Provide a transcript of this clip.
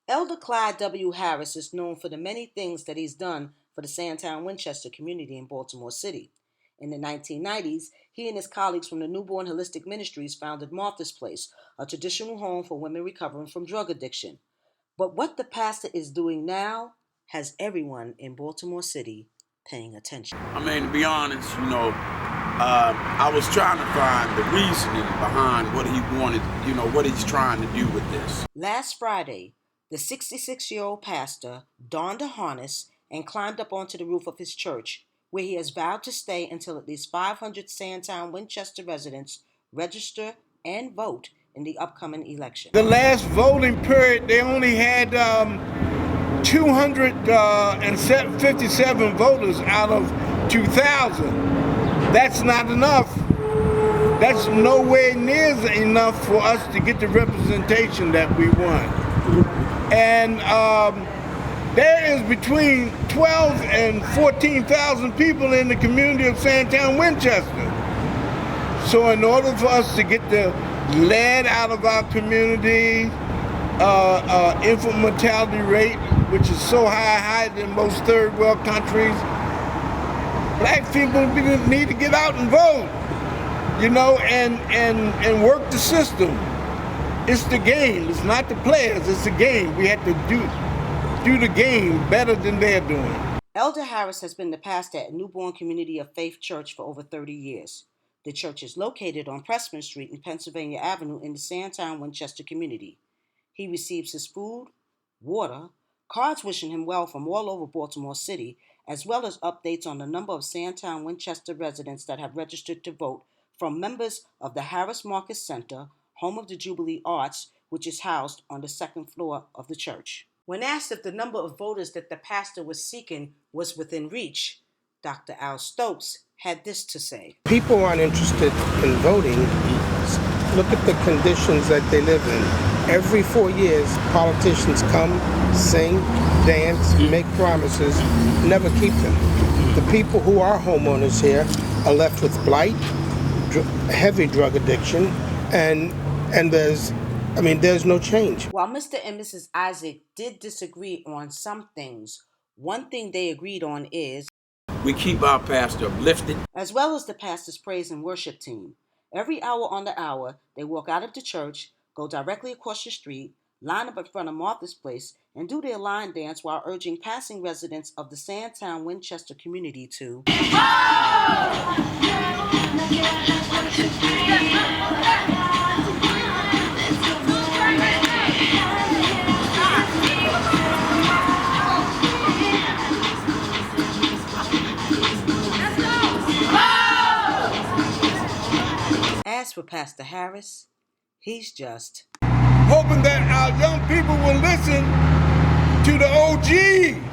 Elder Clyde W. Harris is known for the many things that he's done for the Sandtown Winchester community in Baltimore City. In the 1990s, he and his colleagues from the Newborn Holistic Ministries founded Martha's Place, a traditional home for women recovering from drug addiction. But what the pastor is doing now has everyone in Baltimore City paying attention. I mean, to be honest, I was trying to find the reasoning behind what he wanted, what he's trying to do with this. Last Friday, the 66-year-old pastor donned a harness and climbed up onto the roof of his church, where he has vowed to stay until at least 500 Sandtown Winchester residents register and vote in the upcoming election. The last voting period, they only had 257 voters out of 2,000. That's not enough. That's nowhere near enough for us to get the representation that we want. And there is between 12 and 14,000 people in the community of Sandtown Winchester. So in order for us to get the lead out of our community, infant mortality rate, which is so higher than most third world countries, black people need to get out and vote, and work the system. It's the game. It's not the players. It's the game. We have to do the game better than they're doing. Elder Harris has been the pastor at Newborn Community of Faith Church for over 30 years. The church is located on Pressman Street and Pennsylvania Avenue in the Sandtown Winchester community. He receives his food, water, cards wishing him well from all over Baltimore City, as well as updates on the number of Sandtown Winchester residents that have registered to vote from members of the Harris Marcus Center, home of the Jubilee Arts, which is housed on the second floor of the church. When asked if the number of voters that the pastor was seeking was within reach, Dr. Al Stokes had this to say. People aren't interested in voting. Look at the conditions that they live in. Every 4 years, politicians come, sing, dance, make promises, never keep them. The people who are homeowners here are left with blight, heavy drug addiction, and there's no change. While Mr. and Mrs. Isaac did disagree on some things, one thing they agreed on is We keep our pastor uplifted. as well as the pastor's praise and worship team. Every hour on the hour, they walk out of the church, go directly across the street, line up in front of Martha's Place, and do their line dance while urging passing residents of the Sandtown Winchester community to As for Pastor Harris, he's just Hoping that our young people will listen to the OG.